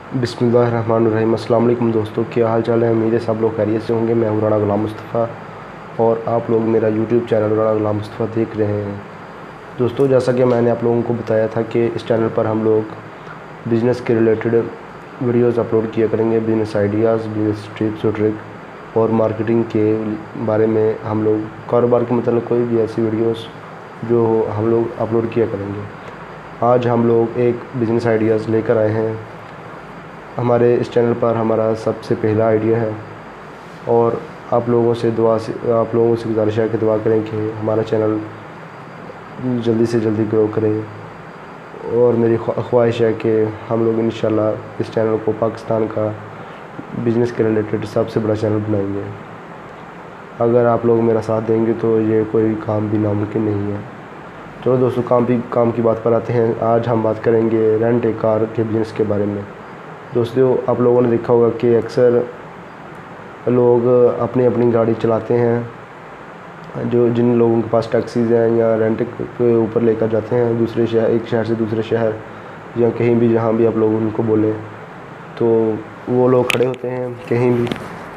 बिस्मिल्लाहिर्रहमानिर्रहीम। अस्सलाम वालेकुम दोस्तों, क्या हाल चाल है। उम्मीद है सब लोग खैरियत से होंगे। मैं हूँ राणा गुलाम मुस्तफ़ा और आप लोग मेरा यूट्यूब चैनल राणा गुलाम मुस्तफ़ा देख रहे हैं। दोस्तों, जैसा कि मैंने आप लोगों को बताया था कि इस चैनल पर हम लोग बिज़नेस के रिलेटेड वीडियोज़ अपलोड किया करेंगे। बिज़नेस आइडियाज़, बिज़नेस टिप्स और ट्रिक और मार्केटिंग के बारे में हम लोग कारोबार के मतलब कोई भी ऐसी वीडियोज़ जो हम लोग अपलोड किया करेंगे। आज हम लोग एक बिज़नेस आइडियाज़ लेकर आए हैं। हमारे इस चैनल पर हमारा सबसे पहला आइडिया है और आप लोगों से गुजारिश है कि दुआ करें कि हमारा चैनल जल्दी से जल्दी ग्रो करे। और मेरी ख्वाहिश है कि हम लोग इंशाल्लाह इस चैनल को पाकिस्तान का बिज़नेस के रिलेटेड सबसे बड़ा चैनल बनाएंगे। अगर आप लोग मेरा साथ देंगे तो ये कोई काम भी नामुमकिन नहीं है। चलो दोस्तों, काम की बात पर आते हैं। आज हम बात करेंगे रेंट ए कार के बिज़नेस के बारे में। दोस्तों, आप लोगों ने देखा होगा कि अक्सर लोग अपनी अपनी गाड़ी चलाते हैं। जिन लोगों के पास टैक्सीज़ हैं या रेंट के ऊपर लेकर जाते हैं दूसरे शहर, एक शहर से दूसरे शहर या कहीं भी, जहाँ भी आप लोग उनको बोलें, तो वो लोग खड़े होते हैं कहीं भी।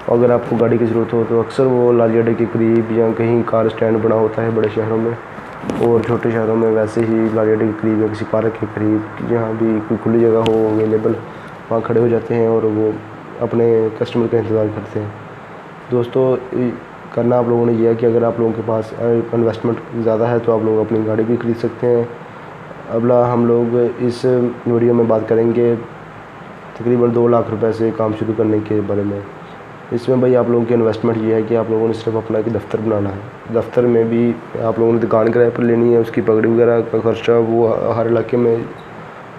अगर आपको गाड़ी की ज़रूरत हो तो अक्सर वो लाली अड्डे के करीब या कहीं कार स्टैंड बना होता है बड़े शहरों में, और छोटे शहरों में वैसे ही लाली अड्डे के करीब या किसी पार्क के करीब जहाँ भी कोई खुली जगह हो अवेलेबल, वहाँ खड़े हो जाते हैं और वो अपने कस्टमर का इंतज़ार करते हैं। दोस्तों, करना आप लोगों ने यह है कि अगर आप लोगों के पास इन्वेस्टमेंट ज़्यादा है तो आप लोग अपनी गाड़ी भी खरीद सकते हैं। अगला हम लोग इस वीडियो में बात करेंगे तकरीबन 2 लाख रुपए से काम शुरू करने के बारे में। इसमें भाई आप लोगों की इन्वेस्टमेंट ये है कि आप लोगों ने सिर्फ अपना एक दफ़्तर बनाना है। दफ़्तर में भी आप लोगों ने दुकान किराए पर लेनी है, उसकी पगड़ी वगैरह का खर्चा वो हर इलाके में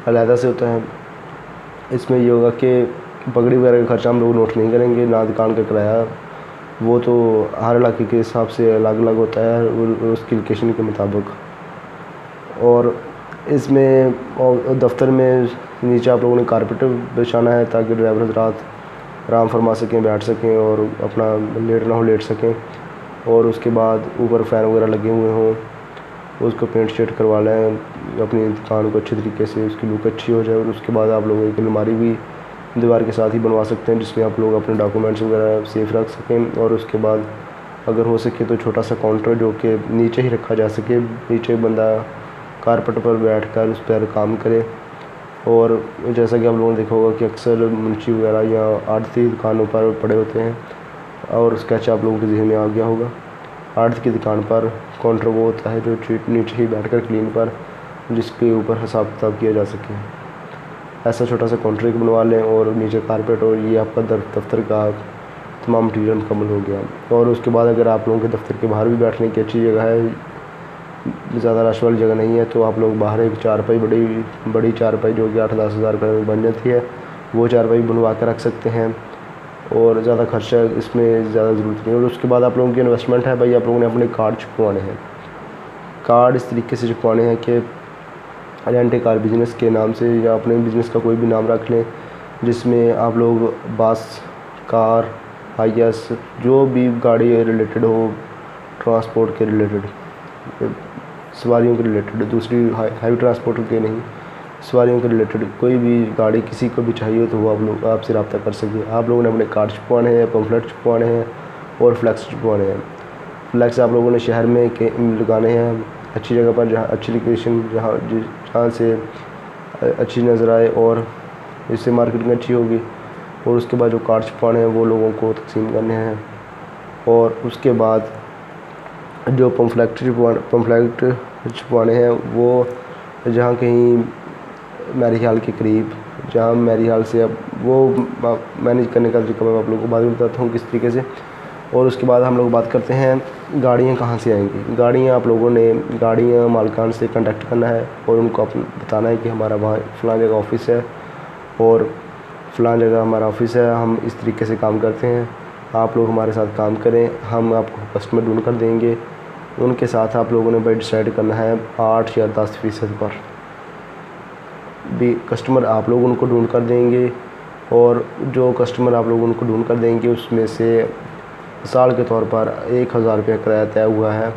अलहदा से होता है। इसमें ये होगा कि पगड़ी वगैरह का खर्चा हम लोग नोट नहीं करेंगे, ना दुकान का किराया, वो तो हर इलाके के हिसाब से अलग अलग होता है उसकी लोकेशन के मुताबिक। और इसमें दफ्तर में नीचे आप लोगों ने कारपेट बिछाना है ताकि ड्राइवर हज़रात आराम फरमा सकें, बैठ सकें और अपना लेट ना हो लेट सकें। और उसके बाद ऊपर फ़ैन वगैरह लगे हुए हों, उसको पेंट शेट करवा लें अपनी दुकान को अच्छी तरीके से, उसकी लुक अच्छी हो जाए। और उसके बाद आप लोग एक अलमारी भी दीवार के साथ ही बनवा सकते हैं जिसमें आप लोग अपने डॉक्यूमेंट्स वगैरह सेफ रख सकें। और उसके बाद अगर हो सके तो छोटा सा काउंटर जो कि नीचे ही रखा जा सके, नीचे बंदा कारपेट पर बैठकर उस पर काम करे। और जैसा कि आप लोगों ने देखा होगा कि अक्सर मुंशी वगैरह या आड़ती दुकानों पर पड़े होते हैं, और स्केच आप लोगों के जहन में आ गया होगा। आड़त की दुकान पर काउंटर वो होता है जो नीचे ही बैठकर क्लीन पर जिसके ऊपर हिसाब किताब किया जा सके। ऐसा छोटा सा काउंटर एक बनवा लें और नीचे कारपेट, और ये आपका दफ्तर का तमाम मटीरियल मुकम्मल हो गया। और उसके बाद अगर आप लोगों के दफ्तर के बाहर भी बैठने की अच्छी जगह है, ज़्यादा रश वाली जगह नहीं है, तो आप लोग बाहर एक चारपाई, बड़ी चारपाई जो कि 8-10 हज़ार रुपये में बन जाती है, वो चारपाई बनवा कर रख सकते हैं। और ज़्यादा खर्चा इसमें ज़्यादा ज़रूरत नहीं है। और उसके बाद आप लोगों की इन्वेस्टमेंट है भाई, आप लोगों ने अपने कार्ड छपवाने हैं। कार्ड इस तरीके से छपवाने हैं कि रेंट ए कार बिज़नेस के नाम से या अपने बिज़नेस का कोई भी नाम रख लें, जिसमें आप लोग बस, कार, हाईएस, जो भी गाड़ी रिलेटेड हो, ट्रांसपोर्ट के रिलेटेड, सवारियों के रिलेटेड, दूसरी हैवी ट्रांसपोर्ट के नहीं, सवारियों के रिलेटेड कोई भी गाड़ी किसी को भी चाहिए तो वो आप लोग आपसे रब्ता कर सके। आप लोगों ने अपने कार्ड छपवाने हैं, पम्फलेट छपवाने हैं और फ्लैक्स छपवाने हैं। फ्लैक्स आप लोगों ने शहर में लगाने हैं अच्छी जगह पर, जहाँ अच्छी लोकेशन, जहाँ से अच्छी नज़र आए और इससे मार्केटिंग अच्छी होगी। और उसके बाद जो कार्ड छपवाने हैं वो लोगों को तकसीम करने हैं। और उसके बाद जो पम्फलेट छपवाने हैं वो जहाँ कहीं मेरे ख्याल के करीब, जहाँ मेरे ख्याल से अब वो मैनेज करने का तरीका मैं आप लोगों को बाद में बताता हूँ किस तरीके से। और उसके बाद हम लोग बात करते हैं गाड़ियाँ कहाँ से आएंगी। गाड़ियाँ आप लोगों ने गाड़ियाँ मालिकान से कांटेक्ट करना है और उनको बताना है कि हमारा वहाँ फ़लाँ जगह ऑफ़िस है और फ़लाँ जगह हमारा ऑफ़िस है, हम इस तरीके से काम करते हैं, आप लोग हमारे साथ काम करें, हम आपको कस्टमर ढूंढ कर देंगे। उनके साथ आप लोगों ने भाई डिसाइड करना है 8 या 10% पर भी कस्टमर आप लोग उनको ढूंढ कर देंगे। और जो कस्टमर आप लोग उनको ढूंढ कर देंगे उसमें से साल के तौर पर 1000 रुपये किराया तय हुआ है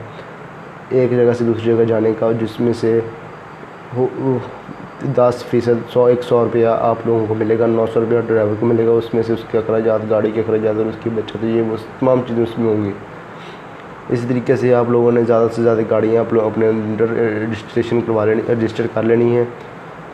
एक जगह से दूसरी जगह जाने का, जिसमें से 10% 100 रुपया आप लोगों को मिलेगा, 900 रुपया ड्राइवर को मिलेगा, उसमें से उसके अखराजात, गाड़ी के अखराजात और उसकी बचत, ये वो तमाम चीज़ें उसमें होंगी। इसी तरीके से आप लोगों ने ज़्यादा से ज़्यादा गाड़ियाँ आप लोग अपने अंडर रजिस्ट्रेशन करवा लेनी, रजिस्टर कर लेनी है।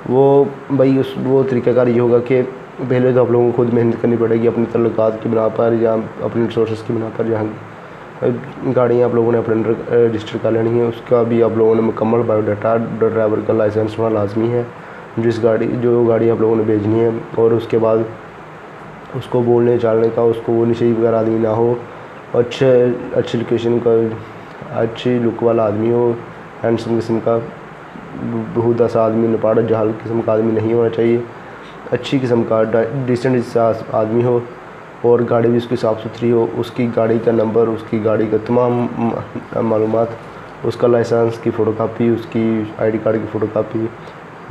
वो भाई वो तरीक़ाकार ये होगा कि पहले तो आप लोगों को खुद मेहनत करनी पड़ेगी अपनी तल्लुकात की बिना पर या अपने रिसोर्स की बिना पर, जहाँ गाड़ियाँ आप लोगों ने अपने अंडर रजिस्टर कर लेनी है। उसका भी आप लोगों ने मुकम्मल बायोडाटा, ड्राइवर का लाइसेंस होना लाजमी है, जो गाड़ी आप लोगों ने भेजनी है। और उसके बाद उसको बोलने चालने का, उसको वो नशे वगैरह आदमी ना हो, अच्छे लोकेशन का अच्छी लुक वाला आदमी हो, हैंडसम किस्म का, बहुत सा आदमी, नपाड़ा जहाल किस्म का आदमी नहीं होना चाहिए, अच्छी किस्म का डिसेंट सा आदमी हो, और गाड़ी भी उसकी साफ़ सुथरी हो, उसकी गाड़ी का नंबर, उसकी गाड़ी का तमाम मालूमात, उसका लाइसेंस की फ़ोटोकॉपी, उसकी आईडी कार्ड की फ़ोटोकॉपी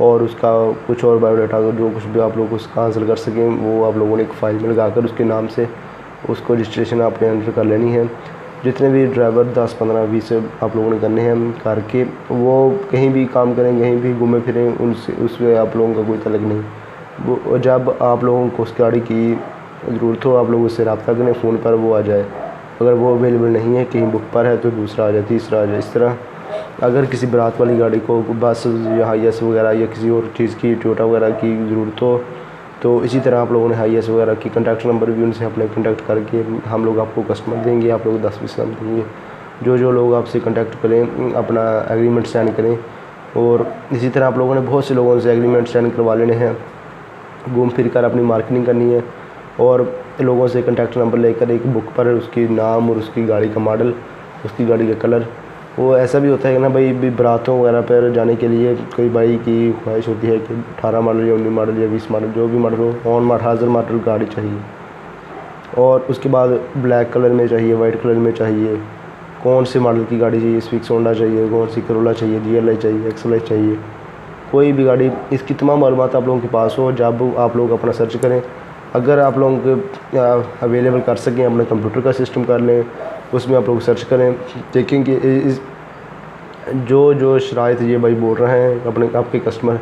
और उसका कुछ और बायोडाटा, जो कुछ भी आप लोग उसका हासिल कर सकें, वो आप लोगों ने एक फ़ाइल में लगाकर उसके नाम से उसको रजिस्ट्रेशन आपने एंटर कर लेनी है। जितने भी ड्राइवर 10, 15, 20 आप लोगों ने करने हैं करके, वो कहीं भी काम करें, कहीं भी घूमें फिरें, उनसे उसमें आप लोगों का कोई तल्लुक़ नहीं। वो जब आप लोगों को उस गाड़ी की ज़रूरत हो, आप लोग उससे रब्ता करें फ़ोन पर, वो आ जाए। अगर वो अवेलेबल नहीं है, कहीं बुक पर है, तो दूसरा आ जाए, तीसरा आ जाए। इस तरह अगर किसी बारात वाली गाड़ी को बस या हाईएस वगैरह या किसी और चीज़ की टोयोटा वगैरह की ज़रूरत हो, तो इसी तरह आप लोगों ने हाईएस वगैरह की कॉन्टैक्ट नंबर भी उनसे अपने कॉन्टैक्ट करके हम लोग आपको कस्टमर देंगे, आप लोग 10% देंगे। जो लोग आपसे कॉन्टैक्ट करें अपना एग्रीमेंट साइन करें। और इसी तरह आप लोगों ने बहुत से लोगों से एग्रीमेंट साइन करवा लेने हैं, घूम फिर कर अपनी मार्केटिंग करनी है और लोगों से कॉन्टैक्ट नंबर लेकर एक बुक पर उसकी नाम और उसकी गाड़ी का मॉडल, उसकी गाड़ी का कलर। वो ऐसा भी होता है कि ना भाई, बारातों वगैरह पर जाने के लिए कोई भाई की ख्वाहिश होती है कि 18 मॉडल या 19 मॉडल या 20 मॉडल, जो भी मॉडल हो, ऑन हाज़र मॉडल गाड़ी चाहिए। और उसके बाद ब्लैक कलर में चाहिए, वाइट कलर में चाहिए, कौन से मॉडल की गाड़ी चाहिए, स्विफ्ट होंडा चाहिए, कौन सी करोला चाहिए, GLI चाहिए, XLI चाहिए, कोई भी गाड़ी, इसकी तमाम मालूमात आप लोगों के पास हो। जब आप लोग अपना सर्च करें, अगर आप लोगों के अवेलेबल कर सकें, अपने कंप्यूटर का सिस्टम कर लें, उसमें आप लोग सर्च करें, देखें कि इस जो शराइत ये भाई बोल रहे हैं अपने आपके कस्टमर,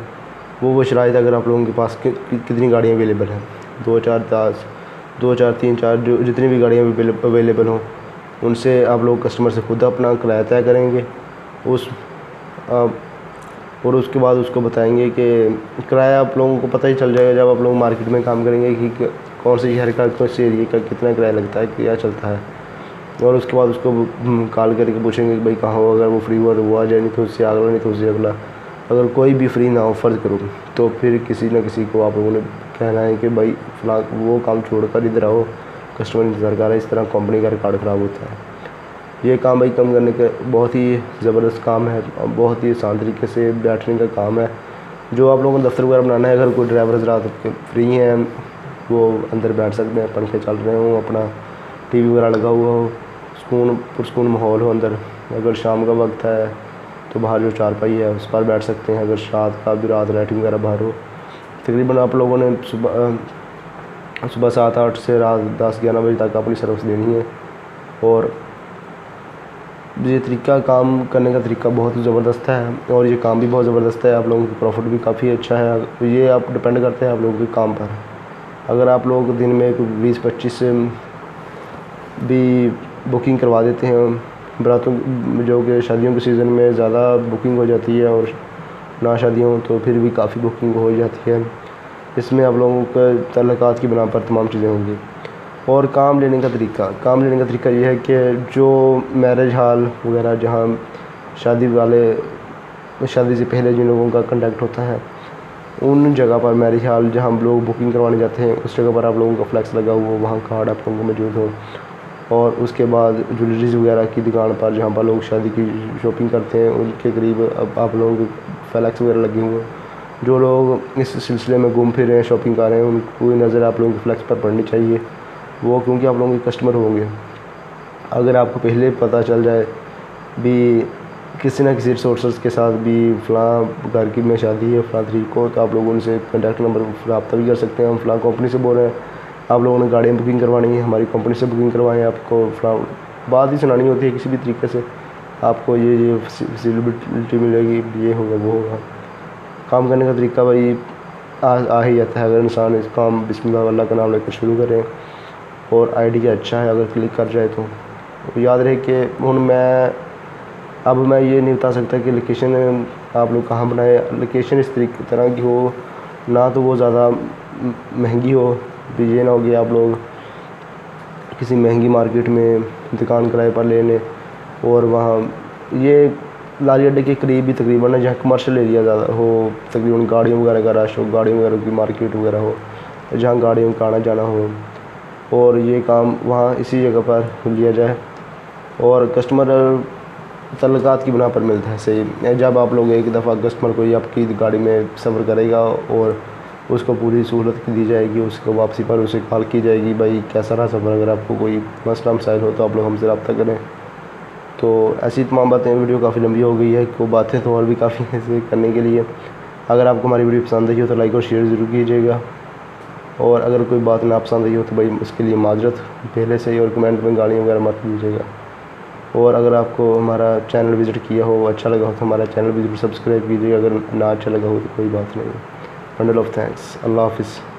वो शराइत अगर आप लोगों के पास कितनी गाड़ियाँ अवेलेबल हैं, 2, 4, 10, 2, 4, 3, 4, जो जितनी भी गाड़ियाँ अवेलेबल हों, उनसे आप लोग कस्टमर से खुद अपना किराया तय करेंगे और उसके बाद उसको बताएंगे कि किराया आप लोगों को पता ही चल जाएगा जब आप लोग मार्केट में काम करेंगे कि कौन सी शहर का, कौन से एरिए का कितना किराया लगता है, क्या चलता है। और उसके बाद उसको कॉल करके पूछेंगे कि भाई कहाँ हो, अगर वो फ्री हुआ तो वो आ जाए, नहीं तो उससे अगला, नहीं तो उससे अगला। अगर कोई भी फ्री ना हो फ़र्ज़ करो, तो फिर किसी न किसी को आप लोगों ने कहना है कि भाई फलां वो काम छोड़कर इधर आओ, कस्टमर इंतज़ार कर रहा है। इस तरह कंपनी का रिकॉर्ड ख़राब होता है। ये काम भाई कम करने का बहुत ही ज़बरदस्त काम है और बहुत ही आसान तरीके से बैठने का काम है। जो आप लोगों को दफ्तर वगैरह बनाना है, अगर कोई ड्राइवर हज़रात फ्री हैं, वो अंदर बैठ सकते हैं, पंखे चल रहे हों, अपना TV वगैरह लगा हुआ हो, पुरसकून माहौल हो अंदर। अगर शाम का वक्त है तो बाहर जो चारपाई है उस पर बैठ सकते हैं। अगर रात लाइटिंग वगैरह बाहर हो, तकरीबन आप लोगों ने सुबह 7, 8 से रात 10, 11 बजे तक अपनी सर्विस देनी है। और ये तरीका, काम करने का तरीका बहुत ज़बरदस्त है और ये काम भी बहुत ज़बरदस्त है। आप लोगों की प्रॉफिट भी काफ़ी अच्छा है। ये आप डिपेंड करते हैं आप लोगों के काम पर। अगर आप लोग दिन में 20-25 से भी बुकिंग करवा देते हैं, बारातों जो कि शादियों के सीज़न में ज़्यादा बुकिंग हो जाती है और ना शादियों तो फिर भी काफ़ी बुकिंग हो जाती है। इसमें आप लोगों के तल्लुकात की बिना पर तमाम चीज़ें होंगी। और काम लेने का तरीका ये है कि जो मैरिज हॉल वगैरह, जहाँ शादी से पहले जिन लोगों का कांटेक्ट होता है, उन जगह पर मैरिज हॉल जहाँ हम लोग बुकिंग करवाने जाते हैं, उस जगह पर आप लोगों का फ्लैक्स लगा हुआ हो, वहाँ कार्ड आप लोगों को मौजूद हो। और उसके बाद ज्वेलरीज वगैरह की दुकान पर जहाँ पर लोग शादी की शॉपिंग करते हैं, उनके करीब आप लोगों के फ्लैक्स वगैरह लगे हुए हैं। जो लोग इस सिलसिले में घूम फिर रहे हैं, शॉपिंग कर रहे हैं, उनको नज़र आप लोगों के फ्लैक्स पर पड़नी चाहिए वो, क्योंकि आप लोगों के कस्टमर होंगे। अगर आपको पहले पता चल जाए भी किसी न किसी रिसोर्सेज के साथ भी फ़लाँ घर की में शादी है फ़लाँ तारीख को, तो आप लोग उनसे कॉन्टैक्ट नंबर रब्ता भी कर सकते हैं। हम फ़लाँ कंपनी से बोल रहे हैं, आप लोगों ने गाड़ियाँ बुकिंग करवानी है, हमारी कंपनी से बुकिंग करवाएं। आपको फ़लाँ बात ही सुनानी होती है किसी भी तरीके से, आपको ये फैसिलिटी मिलेगी, ये होगा वो होगा। काम करने का तरीका भाई आ ही जाता है अगर इंसान इस काम बिस्मिल्लाह अल्लाह का नाम लेकर शुरू करें और आइडिया अच्छा है अगर क्लिक कर जाए तो याद रहे कि मैं ये नहीं बता सकता कि लोकेशन आप लोग कहाँ बनाए। लोकेशन इस तरह की हो ना तो वो ज़्यादा महंगी हो, ये ना हो कि आप लोग किसी महंगी मार्केट में दुकान किराए पर ले लें और वहाँ ये लारी अड्डे के करीब ही तकरीबन है जहाँ कमर्शियल एरिया ज़्यादा हो, तकरीबन गाड़ियों वगैरह का रश हो, गाड़ियों वगैरह की मार्केट वगैरह हो, जहाँ गाड़ियों का आना जाना हो, और ये काम वहाँ इसी जगह पर लिया जाए और कस्टमर तल्लुकात की बिना पर मिलता है। सही, जब आप लोग एक दफ़ा कस्टमर कोई आपकी गाड़ी में सफ़र करेगा और उसको पूरी सहूलत दी जाएगी, उसको वापसी पर उसे कॉल की जाएगी भाई कैसा रहा सफ़र, अगर आपको कोई मसला मसाइल हो तो आप लोग हमसे रब्ता करें। तो ऐसी तमाम बातें, वीडियो काफ़ी लंबी हो गई है, को बातें तो और भी काफ़ी हैं इसे करने के लिए। अगर आपको हमारी वीडियो पसंद आई हो तो लाइक और शेयर ज़रूर कीजिएगा, और अगर कोई बात ना पसंद आई हो तो भाई उसके लिए माजरत पहले से ही, और कमेंट में गालियाँ वगैरह मत कीजिएगा। और अगर आपको हमारा चैनल विज़िट किया हो, अच्छा लगा हो तो हमारा चैनल भी ज़रूर सब्सक्राइब कीजिएगा, अगर ना अच्छा लगा हो तो कोई बात नहीं। Bundle of thanks. अल्लाह हाफ़िज़।